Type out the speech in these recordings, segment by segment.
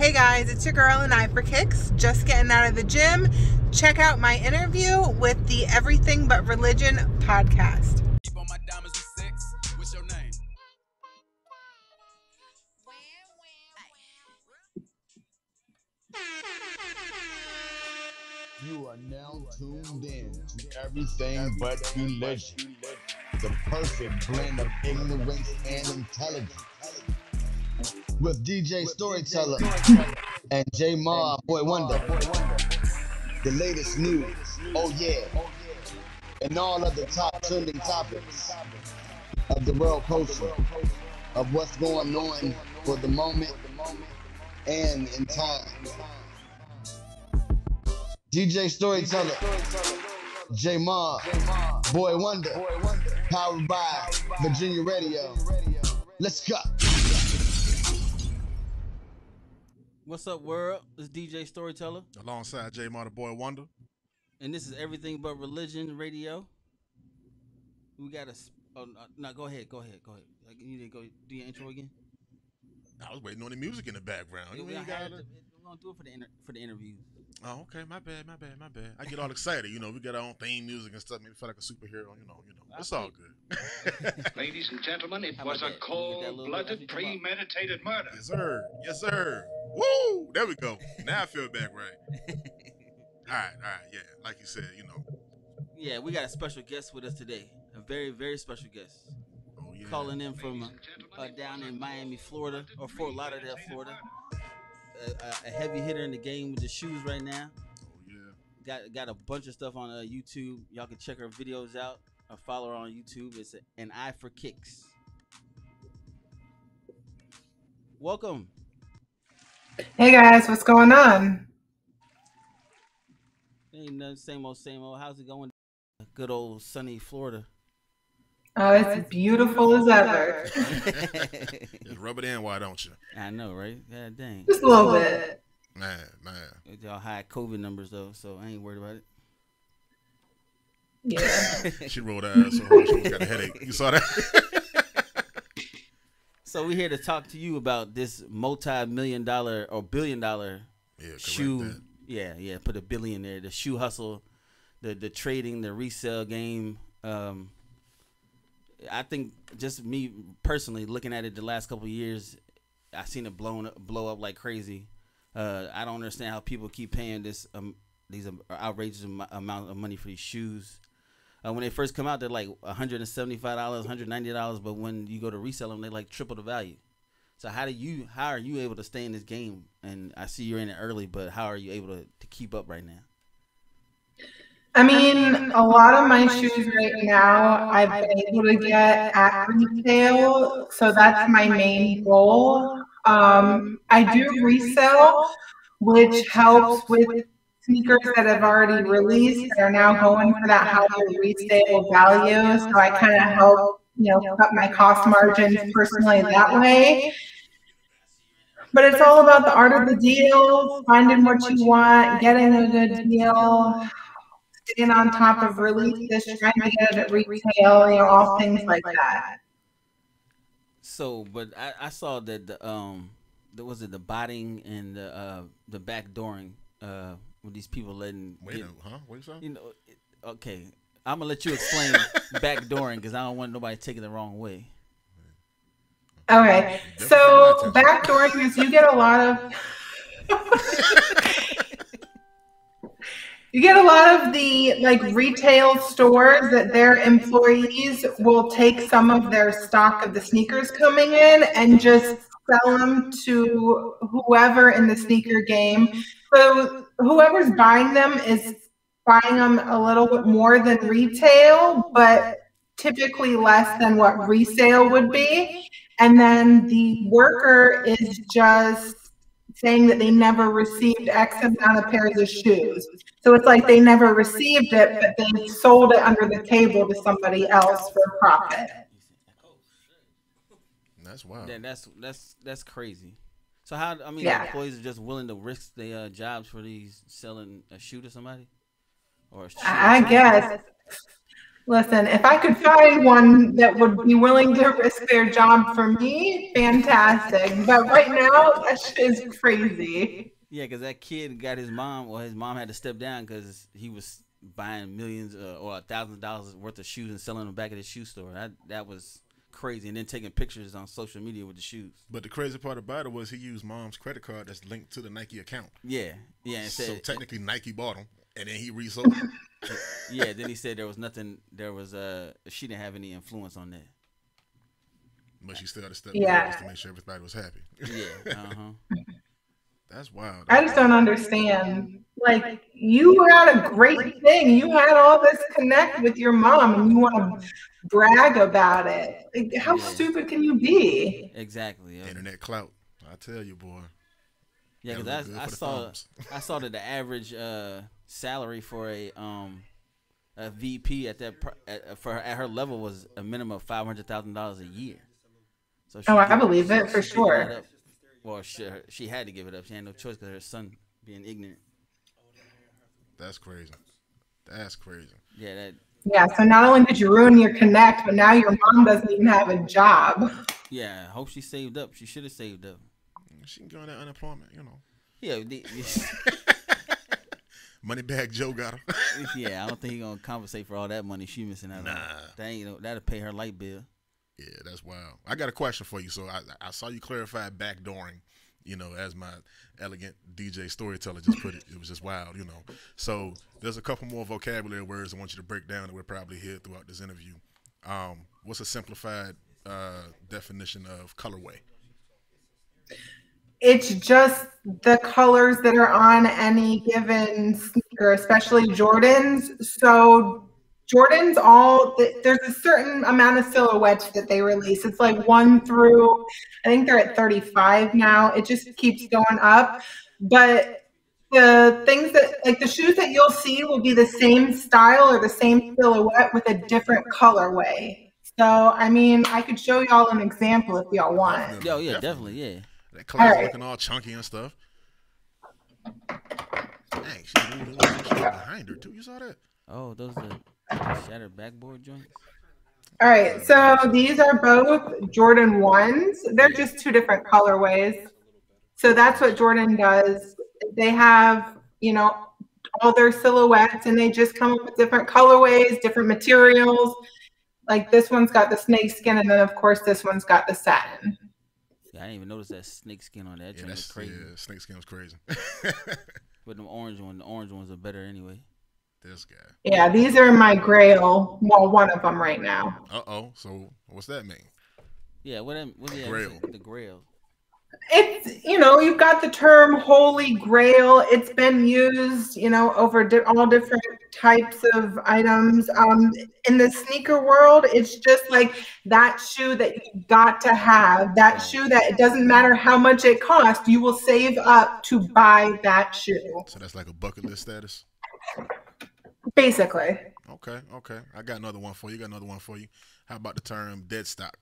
Hey guys, it's your girl AnEyeIVKicks, just getting out of the gym. Check out my interview with the Everything But Religion podcast. Keep on my diamonds with six. What's your name? You are now tuned in to Everything But Religion, the perfect blend of ignorance and intelligence. With DJ Storyteller and J Ma Boy Wonder, the latest news, oh yeah, and all of the top trending topics of the world culture, of what's going on for the moment and in time. DJ Storyteller, J Ma Boy Wonder, powered by Virginia Radio. Let's go. What's up, world? It's DJ Storyteller. Alongside J Ma the Boy Wonder. And this is Everything But Religion Radio. We got a... Oh, no, go ahead. You need to go do your intro again? I was waiting on the music in the background. Yeah, we're going to do it for the interview. Oh, okay. My bad. I get all excited. You know, we got our own theme music and stuff. Maybe feel like a superhero. You know. It's all good. Ladies and gentlemen, it was a cold-blooded, premeditated murder. Yes, sir. Woo! There we go. Now I feel back right. All right. Yeah, like you said, Yeah, we got a special guest with us today. A very, very special guest. Oh, yeah. Calling in from down in Miami, Florida, or Fort Lauderdale, Florida. A heavy hitter in the game with the shoes right now. Oh, yeah. Got a bunch of stuff on YouTube. Y'all can check her videos out or follow her on YouTube. It's AnEyeIVKicks. Welcome. Hey guys, what's going on? Ain't nothing, same old. How's it going? Good old sunny Florida. Oh, it's beautiful as ever. Just rub it in, why don't you? I know, right? God dang. Just a little bit. Man. Y'all high COVID numbers though, so I ain't worried about it. Yeah. She rolled her ass so hard she got a headache. You saw that? So we're here to talk to you about this multi-million-dollar or billion-dollar shoe. Yeah, put a billion there. The shoe hustle, the trading, the resale game. I think just me personally looking at it the last couple of years, I seen it blow up like crazy. I don't understand how people keep paying these outrageous amount of money for these shoes. When they first come out, they're like $175, $190, but when you go to resell them, they like triple the value. So how are you able to stay in this game? And I see you're in it early, but how are you able to keep up right now? I mean, a lot of my shoes right now, I've been able to get at retail, so that's my main goal. I do resell, which helps with sneakers that have already released that are now going for that higher resale value. So I kind of help, cut my cost margins personally that way. But it's all about the art of the deal, finding what you want, getting a good deal, staying on top of releases, trying to get it at retail, all things like that. So, but I saw that the botting and the backdooring with these people letting. Wait a minute, huh? What you say? Okay, I'm gonna let you explain backdooring because I don't want nobody taking it the wrong way. Okay, so backdooring is you get a lot of. You get a lot of the retail stores that their employees will take some of their stock of the sneakers coming in and just sell them to whoever in the sneaker game. So whoever's buying them is buying them a little bit more than retail, but typically less than what resale would be. And then the worker is just saying that they never received X amount of pairs of shoes. So it's like they never received it, but they sold it under the table to somebody else for profit. That's wild. Yeah, that's crazy. So how? I mean, employees are just willing to risk their jobs for these selling a shoe to somebody, or a shoe I guess. Listen, if I could find one that would be willing to risk their job for me, fantastic. But right now, that shit is crazy. Yeah, because that kid got his mom, or his mom had to step down because he was buying millions or $1,000 worth of shoes and selling them back at his shoe store. That was crazy. And then taking pictures on social media with the shoes. But the crazy part about it was he used mom's credit card that's linked to the Nike account. Yeah. And So said, technically Nike bought them, and then he resold them. yeah, then he said there was nothing, she didn't have any influence on that. But she still had to step Yeah. down just to make sure everybody was happy. Yeah, That's wild. I just don't understand. Like, you had a great thing. You had all this connect with your mom, and you want to brag about it. Like, how stupid can you be? Exactly. Yeah. Internet clout. I tell you, boy. Yeah, That because look good I for the saw thumbs. I saw that the average salary for a VP at her level was a minimum of $500,000 a year. So I believe it for she gave that sure. up. Well, she had to give it up. She had no choice because her son being ignorant. That's crazy. That's crazy. Yeah, Yeah, so not only did you ruin your connect, but now your mom doesn't even have a job. I hope she saved up. She should have saved up. She can go on that unemployment, you know. Yeah, Moneybag Joe got her. yeah. I don't think he's gonna compensate for all that money she missing out on. Nah. That'll pay her light bill. Yeah, that's wild. I got a question for you. So I saw you clarify backdooring, you know, as my elegant DJ storyteller just put it. It was just wild, you know. So there's a couple more vocabulary words I want you to break down that we'll probably hear throughout this interview. What's a simplified definition of colorway? It's just the colors that are on any given sneaker, especially Jordans. So Jordans, there's a certain amount of silhouettes that they release. It's like 1 through, I think they're at 35 now. It just keeps going up. But the things that, like the shoes that you'll see will be the same style or the same silhouette with a different colorway. So, I mean, I could show y'all an example if y'all want. Yo, yeah, definitely, yeah. That color's All looking all chunky and stuff. Dang, she moved a little shit behind her too. You saw that? Oh, those are the shattered backboard joints. All right, so these are both Jordan 1s. They're just 2 different colorways. So that's what Jordan does. They have, you know, all their silhouettes, and they just come up with different colorways, different materials. Like this one's got the snake skin, and then of course this one's got the satin. Yeah, I didn't even notice that snake skin on that. Yeah, That was crazy. Yeah, snake skin was crazy. But the orange ones are better anyway. This guy. Yeah, these are my Grail. Well, one of them right now. Uh-oh. So what's that mean? Yeah, what Grail. The Grail. It's, you know, you've got the term Holy Grail. It's been used, you know, over all different types of items. In the sneaker world, it's just like that shoe that you've got to have. That shoe that it doesn't matter how much it costs, you will save up to buy that shoe. So that's like a bucket list status? Basically. Okay. I got another one for you. How about the term dead stock?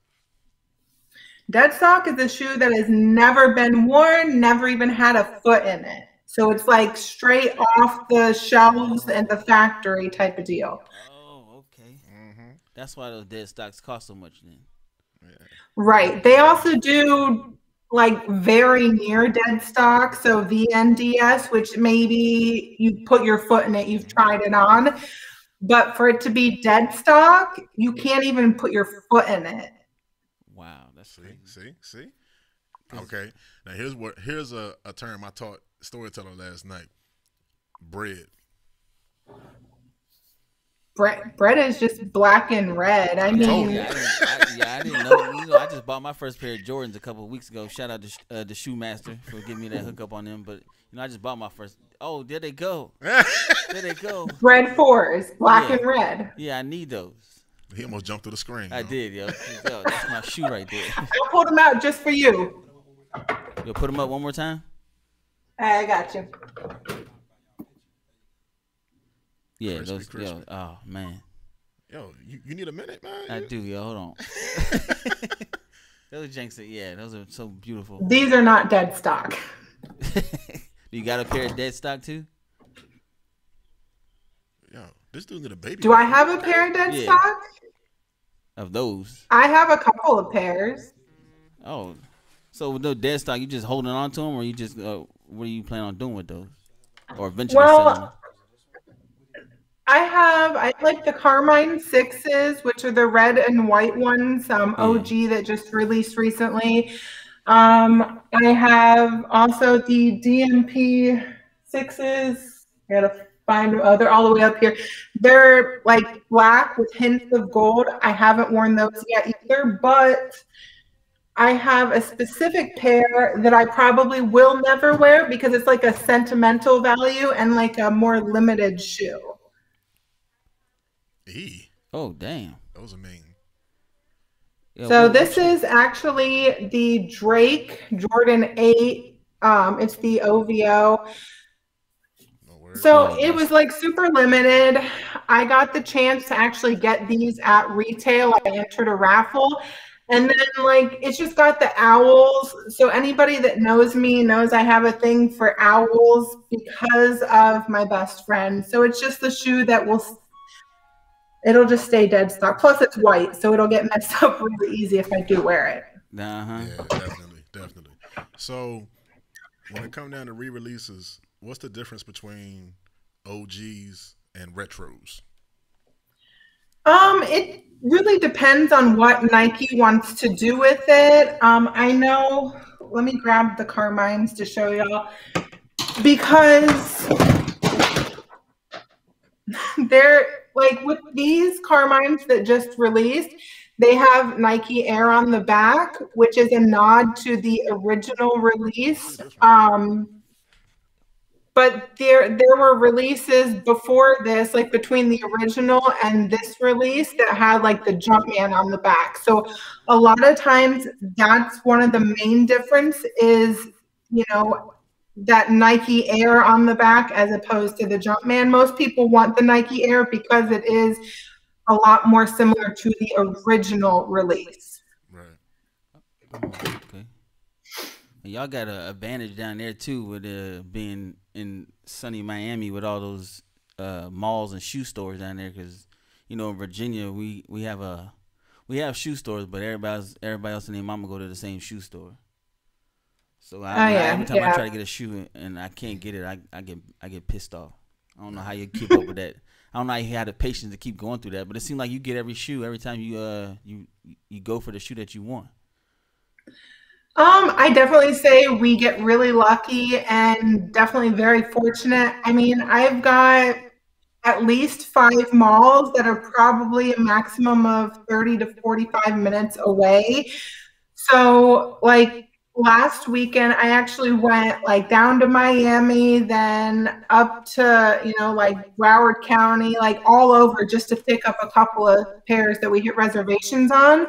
Dead stock is a shoe that has never been worn, never even had a foot in it. So it's like straight off the shelves and the factory type of deal. Oh, okay. Mm-hmm. That's why those dead stocks cost so much then. Yeah. Right. They also do like very near dead stock. So VNDS, which maybe you put your foot in it, you've tried it on. But for it to be dead stock, you can't even put your foot in it. Wow, that's crazy. See. Okay. Now here's a term I taught storyteller last night. Bread. Bread is just black and red. I mean, I didn't know. You know, I just bought my first pair of Jordans a couple of weeks ago. Shout out to the Shoe Master for giving me that hookup on them. But you know, I just bought my first. Oh, there they go. There they go. Bread 4s, black and red. Yeah, I need those. He almost jumped through the screen. I did, yo. That's my shoe right there. I pulled them out just for you. Yo, put them up one more time. I got you. Yeah, Crispy, those. crispy. Yo, oh man. Yo, you need a minute, man? I do, yo. Hold on. Those jinx, yeah, those are so beautiful. These are not dead stock. You got a pair of dead stock too? Yo, This dude get a baby. Do I have a pair in dead stock? Of those? I have a couple of pairs. Oh, so with no dead stock, you just holding on to them, or you just what are you planning on doing with those, or eventually selling them? I like the Carmine 6s, which are the red and white ones, OG that just released recently. I have also the DMP 6s. I gotta find them. Oh, they're all the way up here. They're like black with hints of gold. I haven't worn those yet either, but I have a specific pair that I probably will never wear because it's like a sentimental value and like a more limited shoe. Oh, damn. Those are mean. Yeah, so this is actually the Drake Jordan 8. It's the OVO. So it was like super limited. I got the chance to actually get these at retail. I entered a raffle. And then like it's just got the owls. So anybody that knows me knows I have a thing for owls because of my best friend. So it's just the shoe that it'll just stay dead stock. Plus it's white, so it'll get messed up really easy if I do wear it. Yeah, definitely. So when it comes down to re-releases, what's the difference between OGs and retros? It really depends on what Nike wants to do with it. I know, let me grab the Carmines to show y'all because they're like with these Carmines that just released, they have Nike Air on the back, which is a nod to the original release. But there were releases before this, like between the original and this release, that had like the Jumpman on the back. So a lot of times that's one of the main difference is, you know, that Nike Air on the back as opposed to the Jumpman. Most people want the Nike Air because it is a lot more similar to the original release. Right. Okay. And y'all got an advantage down there too with being in sunny Miami with all those malls and shoe stores down there, because you know in Virginia we have shoe stores, but everybody else and their mama go to the same shoe store. So every time I try to get a shoe and I can't get it, I get pissed off. I don't know how you keep up with that. I don't know how you have the patience to keep going through that, but it seems like you get every shoe every time you go for the shoe that you want. I definitely say we get really lucky and definitely very fortunate. I mean, I've got at least 5 malls that are probably a maximum of 30 to 45 minutes away. So like last weekend, I actually went like down to Miami, then up to, you know, like Broward County, like all over just to pick up a couple of pairs that we hit reservations on.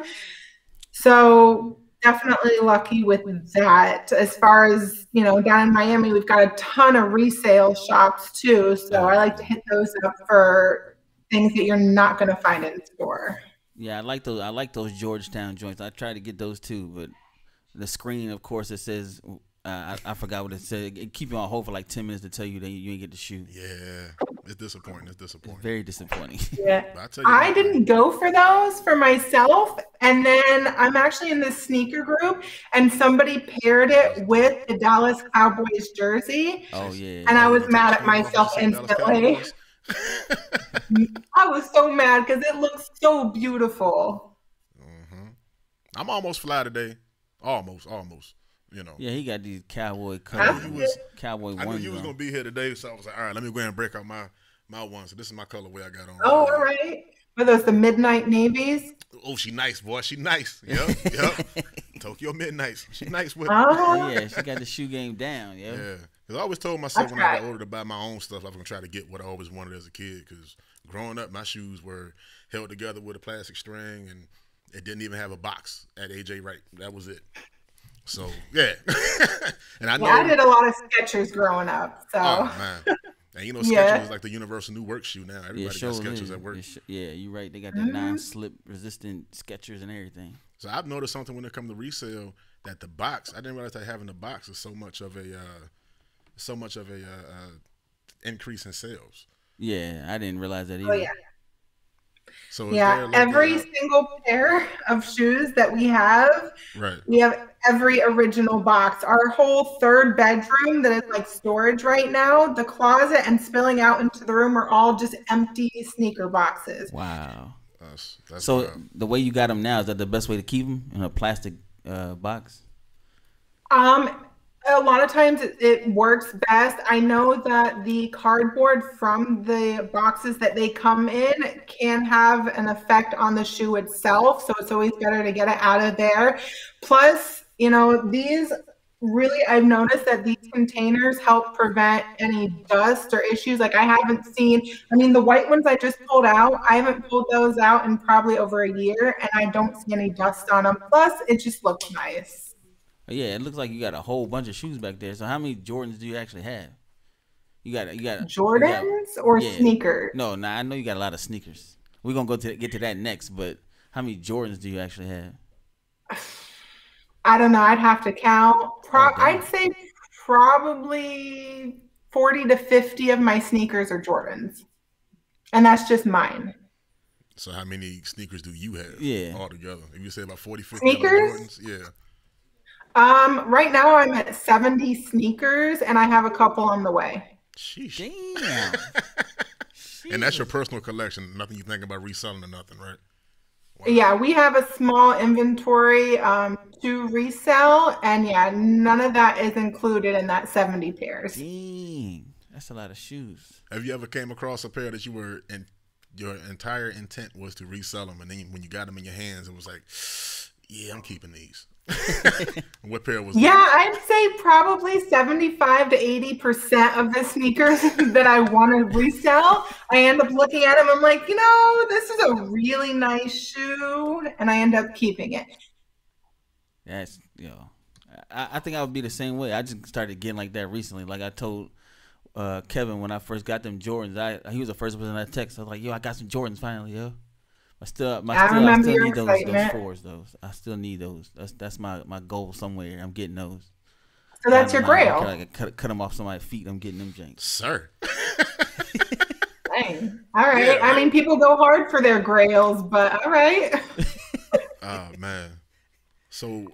So definitely lucky with that. As far as, you know, down in Miami, we've got a ton of resale shops too. So I like to hit those up for things that you're not going to find in store. Yeah, I like those Georgetown joints. I try to get those too, but the screen, of course, it says I forgot what it said. It keep you on hold for like 10 minutes to tell you that you ain't get the shoe. Yeah, it's disappointing. It's very disappointing. Yeah, I didn't go for those for myself, and then I'm actually in this sneaker group, and somebody paired it with the Dallas Cowboys jersey. Oh yeah, and I was mad at myself instantly. I was so mad because it looks so beautiful. I'm almost fly today. Almost. You know. Yeah, he got these cowboy colors. Cowboy ones. I knew you was gonna be here today, so I was like, all right, let me go ahead and break out my ones. So this is my colorway I got on. Oh, all right. Were those the midnight navies? Oh, she nice, boy. She nice. Yep. Tokyo Midnights. She nice with it. Oh yeah, she got the shoe game down. Yeah. Because I always told myself when I got older to buy my own stuff, I was gonna try to get what I always wanted as a kid. Because growing up, my shoes were held together with a plastic string, and it didn't even have a box at AJ Wright. That was it. So yeah, and I know I did a lot of Skechers growing up. So man, and you know Skechers is like the universal new work shoe now. Everybody got Skechers at work. Yeah, you're right. They got the non-slip resistant Skechers and everything. So I've noticed something when it comes to resale, that the box. I didn't realize that having the box is so much of a increase in sales. Yeah, I didn't realize that Oh either. yeah. So is there Yeah, like every single pair of shoes that we have right? every original box. Our whole third bedroom that is like storage right now, the closet and spilling out into the room are all just empty sneaker boxes. Wow. That's So wild. the way you got them now, is that the best way to keep them in a plastic box? A lot of times it works best. I know that the cardboard from the boxes that they come in can have an effect on the shoe itself. So it's always better to get it out of there. Plus, these really, I've noticed that these containers help prevent any dust or issues. Like I haven't seen, the white ones I just pulled out, I haven't pulled those out in probably over a year and I don't see any dust on them. Plus, it just looks nice. Yeah, it looks like you got a whole bunch of shoes back there. So how many Jordans do you actually have? You got Jordans or yeah. sneakers? No, I know you got a lot of sneakers. We're gonna get to that next, but how many Jordans do you actually have? I don't know. I'd have to count. Oh, I'd say probably 40 to 50 of my sneakers are Jordans. And that's just mine. So how many sneakers do you have? Yeah. Altogether, if you say about 40, 50 sneakers? Jordans, yeah. Right now I'm at 70 sneakers and I have a couple on the way. Sheesh. Damn. And that's your personal collection. Nothing you think about reselling or nothing, right? Wow. Yeah, we have a small inventory to resell, and yeah, none of that is included in that 70 pairs. Dang, that's a lot of shoes. Have you ever came across a pair that you were in, your entire intent was to resell them, and then when you got them in your hands, it was like, yeah, I'm keeping these. What pair was Yeah, that? I'd say probably 75 to 80% of the sneakers that I want to resell, I end up looking at them. I'm like, this is a really nice shoe, and I end up keeping it. That's I think I would be the same way. I just started getting like that recently. Like I told Kevin when I first got them Jordans, he was the first person I texted. I was like, yo, I got some Jordans finally, yo. I still need those fours though. I still need those. That's my goal somewhere. I'm getting those. So that's your grail. I cut them off somebody's feet. I'm getting them janks. Sir. Dang. All right. Yeah, people go hard for their grails, but all right. Oh man. So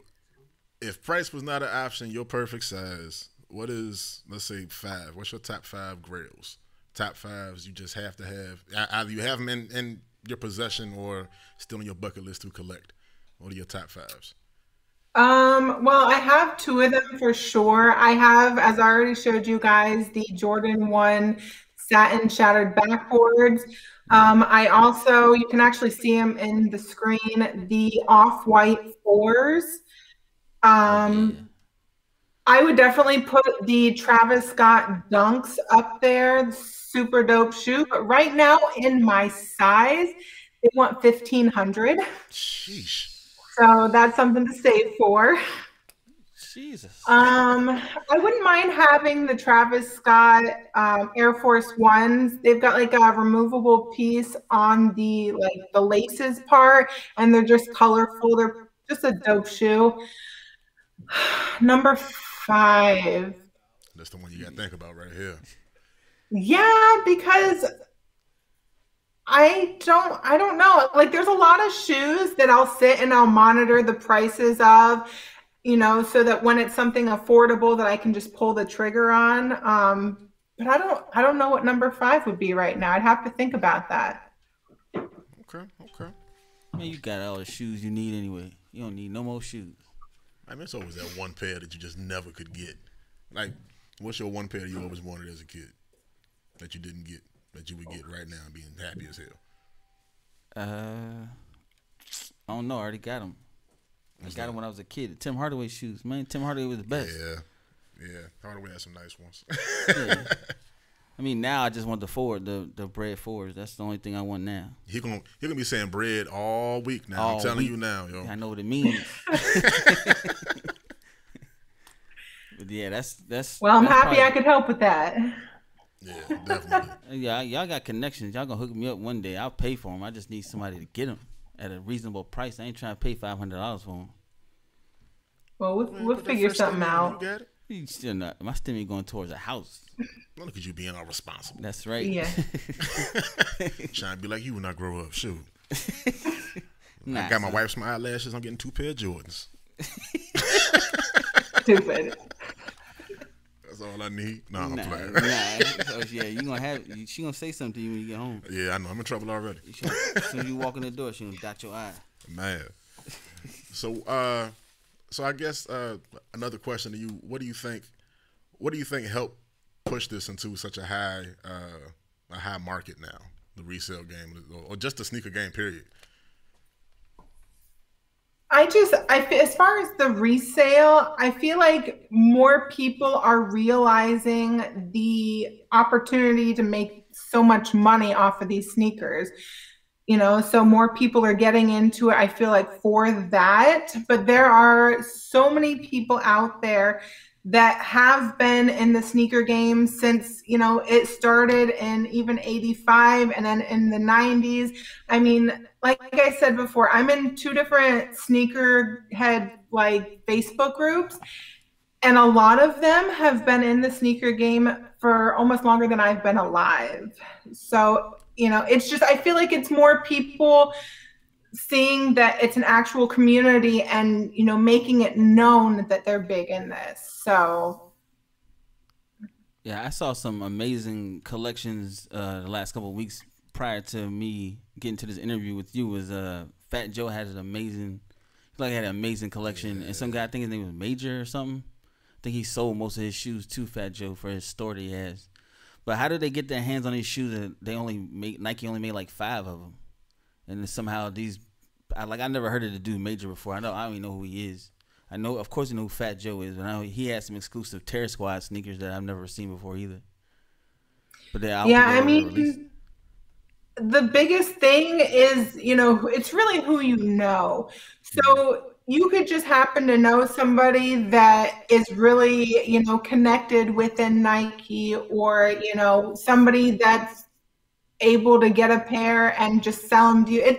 if price was not an option, your perfect size, what is, let's say 5? What's your top 5 grails? Top 5s you just have to have. Either you have them in your possession or still on your bucket list to collect. What are your top 5s? Well, I have 2 of them for sure. I have, as I already showed you guys, the Jordan 1 satin shattered backboards. I also, you can actually see them in the screen, the off-white 4s. I would definitely put the Travis Scott Dunks up there. Super dope shoe. But right now, in my size, they want 1,500. Sheesh. So that's something to save for. Jesus. I wouldn't mind having the Travis Scott Air Force Ones. They've got like a removable piece on the laces part, and they're just colorful. They're just a dope shoe. Number 5. That's the one you got to think about right here. Yeah, because I don't know. Like there's a lot of shoes that I'll sit and I'll monitor the prices of, so that when it's something affordable that I can just pull the trigger on. But I don't know what number 5 would be right now. I'd have to think about that. Okay. Man, you got all the shoes you need anyway. You don't need no more shoes. It's always that one pair that you just never could get. Like, what's your one pair you always wanted as a kid that you didn't get, that you would get right now and being happy as hell? I don't know. I already got them. I got them when I was a kid. Tim Hardaway shoes, man. Tim Hardaway was the best. Yeah. Hardaway had some nice ones. Yeah. Now I just want the bread 4s. That's the only thing I want now. He gonna be saying bread all week now. I'm telling you now, yo. I know what it means. But yeah, that's. Well, I'm happy I could help with that. Yeah, definitely. Yeah, y'all got connections. Y'all gonna hook me up one day. I'll pay for them. I just need somebody to get them at a reasonable price. I ain't trying to pay $500 for them. Well, we'll figure something out. You got it? You still not. My stimmy going towards a house. Look at you being all responsible. That's right. Yeah. Trying to be like you when I grow up. Shoot. Nah, I got my wife's my eyelashes. I'm getting 2 pair of Jordans. Stupid. That's all I need. Nah, I'm Nah, playing. so, yeah, you gonna have. She gonna say something to you when you get home. Yeah, I know. I'm in trouble already. As soon as you walk in the door, she gonna dot your eye. Man. So I guess another question to you: What do you think helped push this into such a high market now? The resale game, or just the sneaker game, period. I feel, as far as the resale, I feel like more people are realizing the opportunity to make so much money off of these sneakers. You know, so more people are getting into it, I feel like, for that. But there are so many people out there that have been in the sneaker game since, you know, it started in even 85 and then in the 90s. I mean, like I said before, I'm in 2 different sneakerhead like Facebook groups, and a lot of them have been in the sneaker game for almost longer than I've been alive. So, you know, it's just, I feel like it's more people seeing that it's an actual community and, you know, making it known that they're big in this. So yeah, I saw some amazing collections the last couple of weeks prior to me getting to this interview with you. Was Fat Joe had an amazing, had an amazing collection, and some guy, I think his name was Major or something. I think he sold most of his shoes to Fat Joe for his store that he has. But how did they get their hands on these shoes that Nike only made like 5 of them, and then somehow I never heard of the dude Major before. I don't even know who he is. I know, of course, I know who Fat Joe is, but I know he had some exclusive Terror Squad sneakers that I've never seen before either. But I mean, the biggest thing is, you know, it's really who you know. So you could just happen to know somebody that is really, you know, connected within Nike, or, you know, somebody that's able to get a pair and just sell them to you.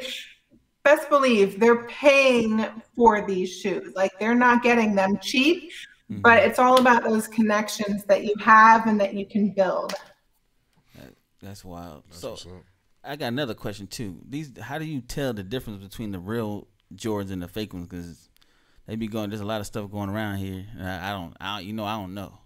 Best believe they're paying for these shoes. Like, they're not getting them cheap, but it's all about those connections that you have and that you can build. That's wild. That's so what's up. I got another question too. How do you tell the difference between the real Jordans and the fake ones? Because they be going. There's a lot of stuff going around here. I don't know.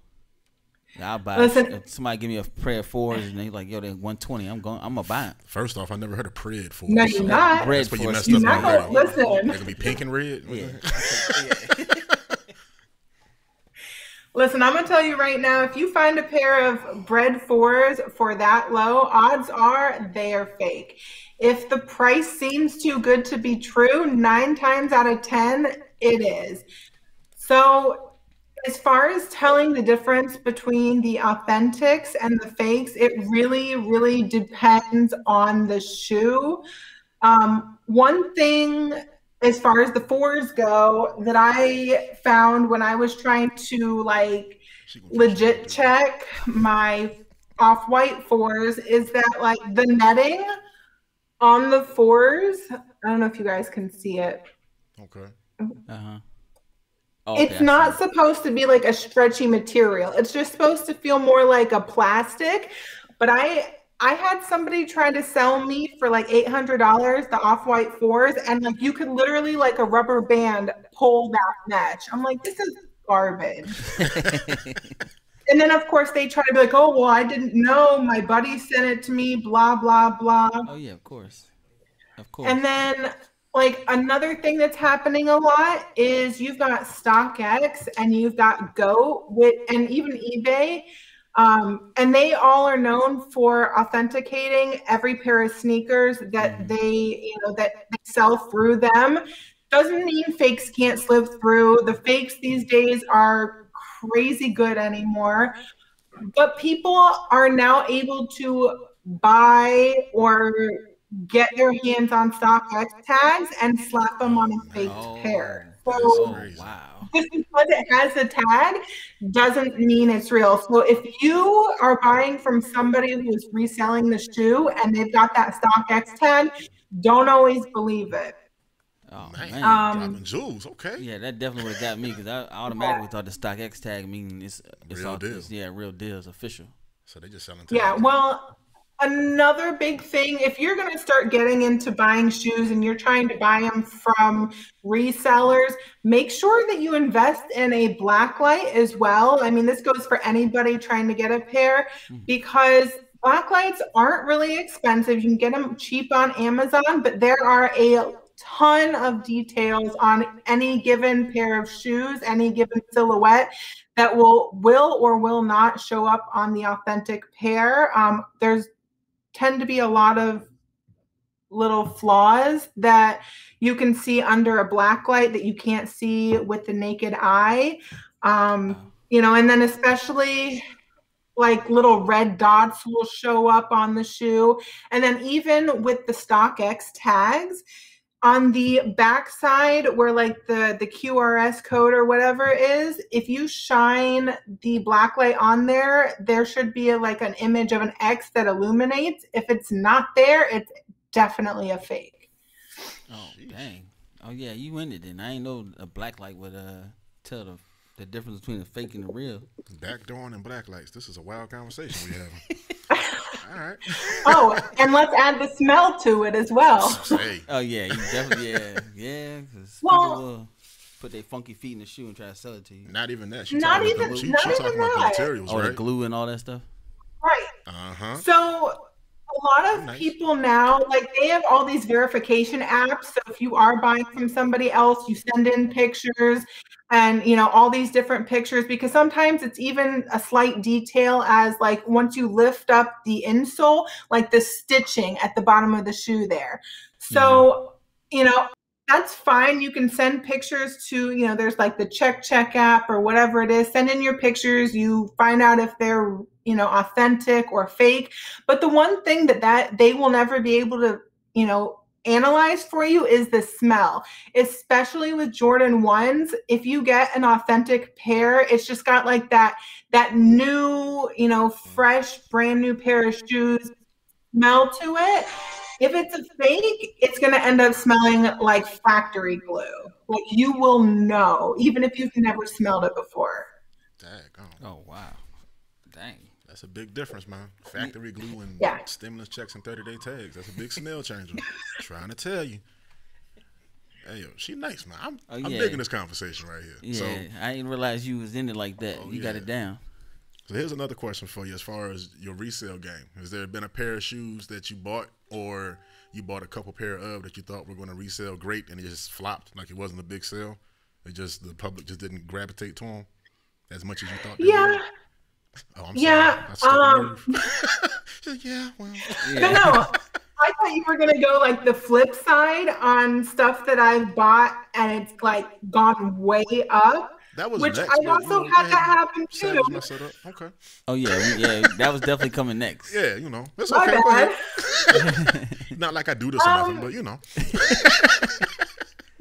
I'll buy. If somebody give me a pair of 4s and they like, yo, they're 120. I'm gonna buy them. First off, I never heard of Pred 4s. No, you're not. Bread That's where you for messed You're up not already. listen. They're gonna be pink and red. Yeah. Listen, I'm gonna tell you right now, if you find a pair of bread 4s for that low, odds are they are fake. If the price seems too good to be true, 9 times out of 10, it is. So as far as telling the difference between the authentics and the fakes, it really, really depends on the shoe. One thing, as far as the 4s go, that I found when I was trying to legit check my off-white 4s is that the netting on the 4s, I don't know if you guys can see it. Okay. Oh, It's not supposed to be like a stretchy material. It's just supposed to feel more like a plastic. But I had somebody try to sell me for like $800 the off-white 4s, and you could literally, like a rubber band, pull that mesh. I'm like, this is garbage. And then of course they try to be like, oh, well, I didn't know, my buddy sent it to me, blah blah blah. Oh yeah, of course. And then another thing that's happening a lot is you've got StockX and you've got GOAT and even eBay. And they all are known for authenticating every pair of sneakers that they sell through them. Doesn't mean fakes can't slip through. The fakes these days are crazy good anymore. But people are now able to buy or get their hands on StockX tags and slap them on a fake pair. So wow. just because it has a tag doesn't mean it's real. So if you are buying from somebody who's reselling the shoe and they've got that StockX tag, don't always believe it. Oh Man, man. dropping jewels. Okay. Yeah, that definitely would have got me because I automatically thought the StockX tag meaning it's Real all deal. real deal, it's official. So they just selling tags. Yeah, well, another big thing, if you're going to start getting into buying shoes and you're trying to buy them from resellers, make sure that you invest in a black light as well. I mean, this goes for anybody trying to get a pair because black lights aren't really expensive. You can get them cheap on Amazon, but there are a ton of details on any given pair of shoes, any given silhouette that will or will not show up on the authentic pair. There's tend to be a lot of little flaws that you can see under a black light that you can't see with the naked eye. You know, and then especially like little red dots will show up on the shoe. And then even with the StockX tags, on the back side where like the QRS code or whatever is, if you shine the black light on there, there should be like an image of an X that illuminates. If it's not there, it's definitely a fake. Oh dang. Oh yeah, you in it then. I ain't know a black light would tell the difference between the fake and the real. Backdooring and black lights. This is a wild conversation we having. All right. Oh, and let's add the smell to it as well. Hey. Oh yeah, you definitely because Well, people will put their funky feet in the shoe and try to sell it to you. Not even that. Not talking even- about the, not she even talking about the that. materials, Oh, right? the glue and all that stuff. Right. Uh-huh. So a lot of Nice. people now, like they have all these verification apps. So if you are buying from somebody else, you send in pictures and, you know, all these different pictures, because sometimes it's even a slight detail as like once you lift up the insole, like the stitching at the bottom of the shoe there. So, you know, that's fine. You can send pictures to, you know, there's like the check app or whatever it is. Send in your pictures. You find out if they're, you know, authentic or fake. But the one thing that they will never be able to, you know, analyze for you is the smell, especially with Jordan 1s. If you get an authentic pair, it's just got like that new, you know, fresh, brand new pair of shoes smell to it. If it's a fake, it's going to end up smelling like factory glue. Like you will know, even if you've never smelled it before. Dang. Oh wow. Dang. That's a big difference, man. Factory glue and Yeah. stimulus checks and 30-day tags. That's a big smell changer. Trying to tell you. Hey, yo, she nice, man. I'm digging this conversation right here. Yeah, So, I didn't realize you was in it like that. You got yeah. it down. So here's another question for you as far as your resale game. Has there been a pair of shoes that you bought or you bought a couple pair of that you thought were going to resell great and it just flopped, like it wasn't a big sale? The public just didn't gravitate to them as much as you thought they would? Oh, I'm Yeah. sorry. Yeah, well. No, I thought you were going to go like the flip side on stuff that I've bought and it's like gone way up. That was Which next, I but, also had that happen too. Savage messed it up. Okay. Oh yeah, that was definitely coming next. Yeah, you know. It's My okay. Go bad. ahead. Not like I do this or nothing, but you know.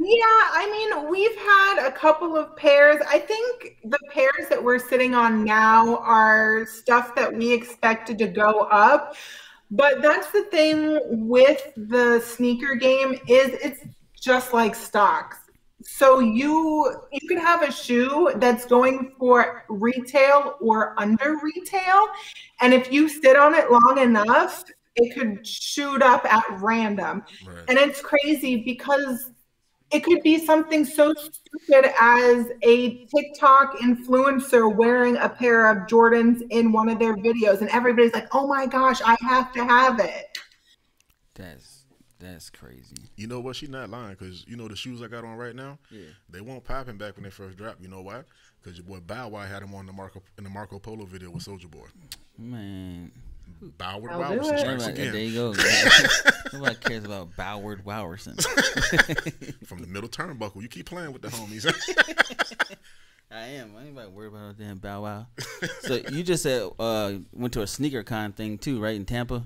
Yeah, I mean, we've had a couple of pairs. I think the pairs that we're sitting on now are stuff that we expected to go up. But that's the thing with the sneaker game is it's just like stocks. So you could have a shoe that's going for retail or under retail. And if you sit on it long enough, it could shoot up at random. Right. And it's crazy because it could be something so stupid as a TikTok influencer wearing a pair of Jordans in one of their videos. And everybody's like, oh my gosh, I have to have it. That's crazy. You know what? She's not lying because you know the shoes I got on right now. Yeah. They weren't popping back when they first dropped. You know why? Because your boy Bow Wow had them on in the Marco Polo video with Soulja Boy. Man. Boward I'll do Wowerson it. strikes There again. you go. Nobody cares about Boward Wowerson. From the middle turnbuckle. You keep playing with the homies. I am. I ain't about to worry about damn Bow Wow. So you just said went to a sneaker con thing too, right, in Tampa?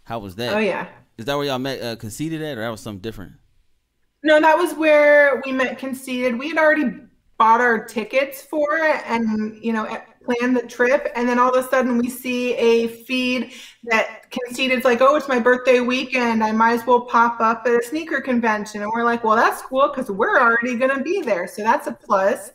How was that? Oh, yeah. Is that where y'all met Conceited at, or that was something different? No, that was where we met Conceited. We had already bought our tickets for it. And, you know, plan the trip, and then all of a sudden we see a feed that Conceded's like, oh, it's my birthday weekend. I might as well pop up at a sneaker convention. And we're like, well, that's cool because we're already going to be there. So that's a plus.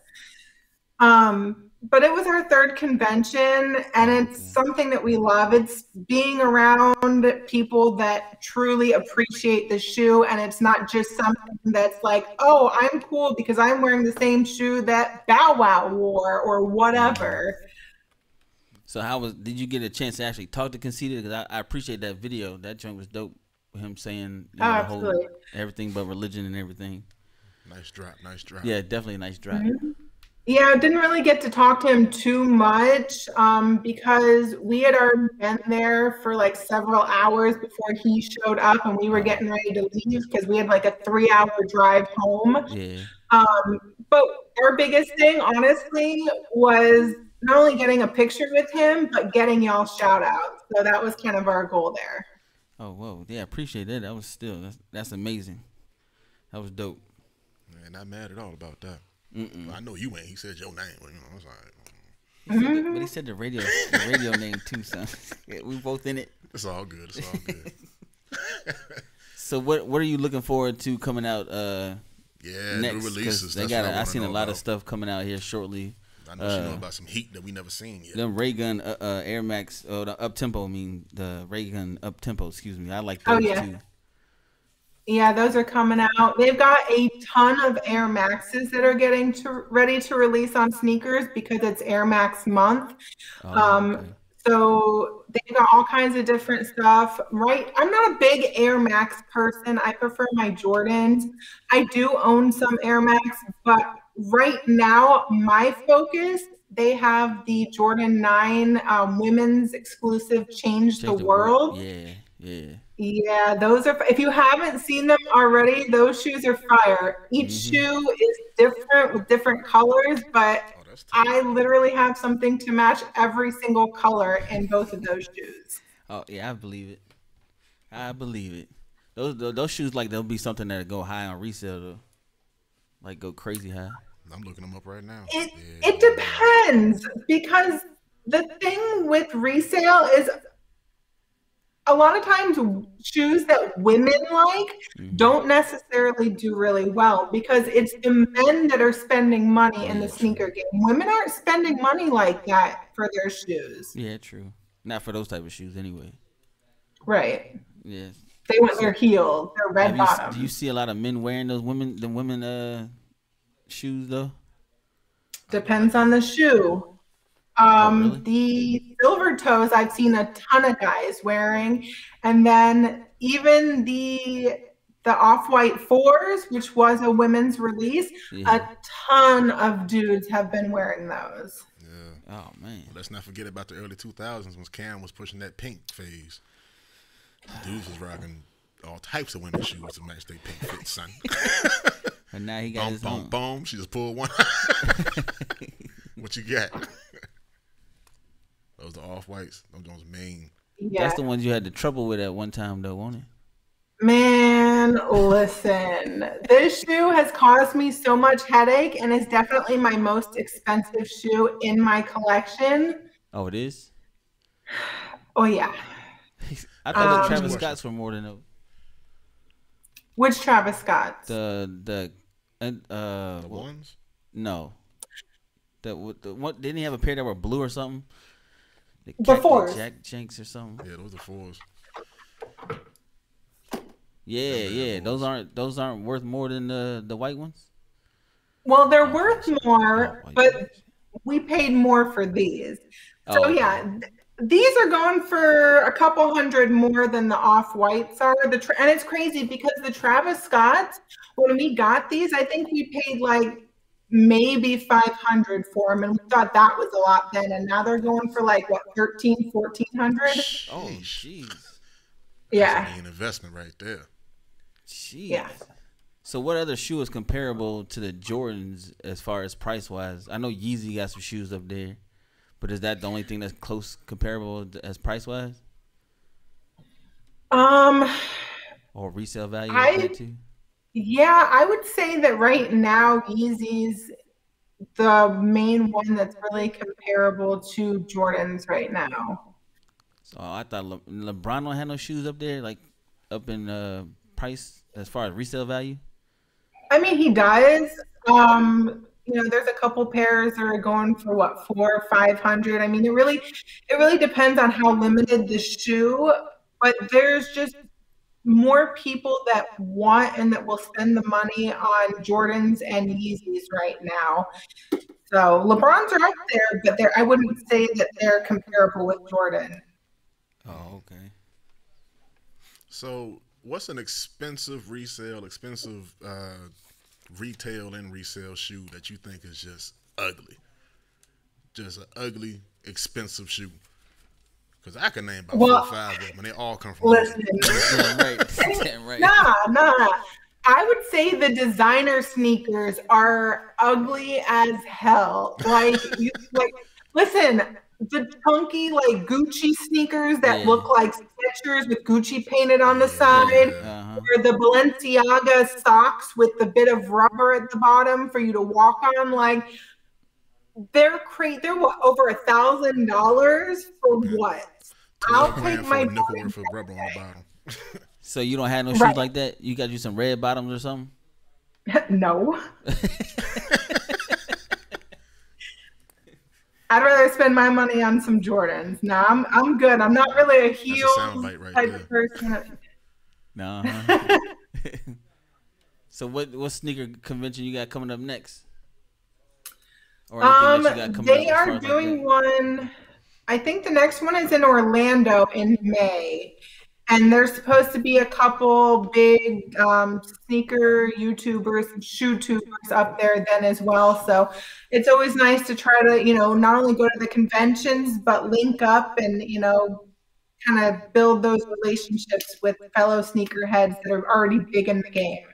But it was our third convention, and it's something that we love. It's being around people that truly appreciate the shoe, and it's not just something that's like, oh, I'm cool because I'm wearing the same shoe that Bow Wow wore or whatever. So did you get a chance to actually talk to Conceited? Because I appreciate that video. That joint was dope. Him saying the whole everything but religion and everything. Nice drop. Yeah, definitely a nice drop. Mm-hmm. Yeah, I didn't really get to talk to him too much because we had already been there for like several hours before he showed up, and we were getting ready to leave because we had like a 3-hour drive home. Yeah. But our biggest thing, honestly, was not only getting a picture with him, but getting y'all shout outs. So that was kind of our goal there. Oh, whoa. Yeah, appreciate that. That was that's amazing. That was dope. Man, not mad at all about that. I know you ain't. He said your name. You know, I was like, but he said the radio name too, son. We both in it. It's all good. So what are you looking forward to coming out? Next, new releases. I seen a lot of stuff coming out here shortly. I know she know about some heat that we never seen yet. Them Ray Gun Air Max, the up tempo. The Ray Gun up tempo. Excuse me. I like those too. Yeah, those are coming out. They've got a ton of Air Maxes that are getting ready to release on sneakers because it's Air Max month. So they've got all kinds of different stuff. Right, I'm not a big Air Max person. I prefer my Jordans. I do own some Air Max, but right now my focus, they have the Jordan 9 women's exclusive Change the World. Yeah, those are, if you haven't seen them already, those shoes are fire. Each shoe is different with different colors, but I literally have something to match every single color in both of those shoes. Oh, yeah, I believe it. Those shoes, like, they'll be something that'll go high on resale, though. Like, go crazy high. I'm looking them up right now. It depends, because the thing with resale is a lot of times shoes that women like don't necessarily do really well because it's the men that are spending money in the sneaker game. Women aren't spending money like that for their shoes. Yeah, true. Not for those type of shoes anyway. Right. Yes. They want their heels, their red bottoms. Do you see a lot of men wearing those women shoes though? Depends on the shoe. Really? The silver toes I've seen a ton of guys wearing, and then even the off-white 4s, which was a women's release, a ton of dudes have been wearing those. Yeah. Oh man. Let's not forget about the early 2000s when Cam was pushing that pink phase. Dudes was rocking all types of women's shoes to match their pink fit, son. But now he got his own. Boom. She just pulled one. What you got? Those are off-whites. Those main. Yeah. That's the ones you had the trouble with at one time, though, wasn't it? Man, listen. This shoe has caused me so much headache and is definitely my most expensive shoe in my collection. Oh, it is? Oh, yeah. I thought the Travis Scotts were more than those. Which Travis Scotts? The ones? No. The what? Didn't he have a pair that were blue or something? The 4s. Jack Jenks or something. Yeah, those are 4s. Yeah. Those aren't worth more than the white ones. Well, they're worth more, but we paid more for these. So yeah, these are going for a couple hundred more than the off-whites are. And it's crazy because the Travis Scotts, when we got these, I think we paid like maybe $500 for them, and we thought that was a lot then. And now they're going for like what, $1,300, $1,400? Oh, jeez. Yeah, that's an investment right there. Jeez. Yeah. So what other shoe is comparable to the Jordans as far as price wise? I know Yeezy got some shoes up there, but is that the only thing that's close comparable as price wise? Or resale value too? Yeah, I would say that right now Yeezys the main one that's really comparable to Jordans right now. So I thought LeBron don't have no shoes up there, like up in price as far as resale value. I mean, he does. There's a couple pairs that are going for what, 400 or 500. I mean, it really depends on how limited the shoe, but there's just more people that want and that will spend the money on Jordans and Yeezys right now. So LeBrons are up there, but I wouldn't say that they're comparable with Jordan. Oh, okay. So what's an expensive retail and resale shoe that you think is just ugly? Just an ugly, expensive shoe. Because I can name about 4 or 5 of them, and they all come from listen. Damn right. Nah. I would say the designer sneakers are ugly as hell. Listen, the chunky Gucci sneakers that look like Skechers with Gucci painted on the side, or the Balenciaga socks with the bit of rubber at the bottom for you to walk on. They're what, over $1,000 for what? I'll take my nickel worth of rubber on the bottom. So you don't have no shoes like that? You got you some red bottoms or something? No. I'd rather spend my money on some Jordans. No, I'm good. I'm not really a heels type of person. No. So what sneaker convention you got coming up next? Or they are doing one. I think the next one is in Orlando in May, and there's supposed to be a couple big sneaker YouTubers and shoe tubers up there then as well. So it's always nice to try to, not only go to the conventions, but link up and, kind of build those relationships with fellow sneakerheads that are already big in the game.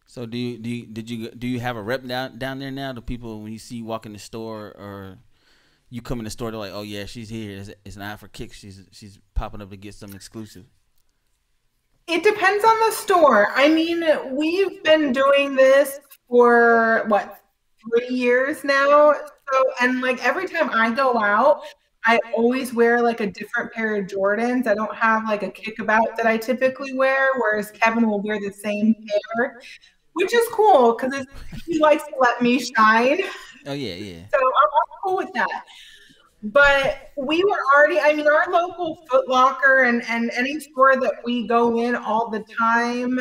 So do you have a rep down there now? The people, when you see you walk in the store or you come in the store, they're like, oh yeah, she's here. It's AnEyeIVKicks. She's popping up to get something exclusive. It depends on the store. I mean, we've been doing this for 3 years now. So, and every time I go out, I always wear a different pair of Jordans. I don't have a kickabout that I typically wear, whereas Kevin will wear the same pair, which is cool because he likes to let me shine. Oh yeah. So I'm cool with that. But we were already, our local Foot Locker and any store that we go in all the time,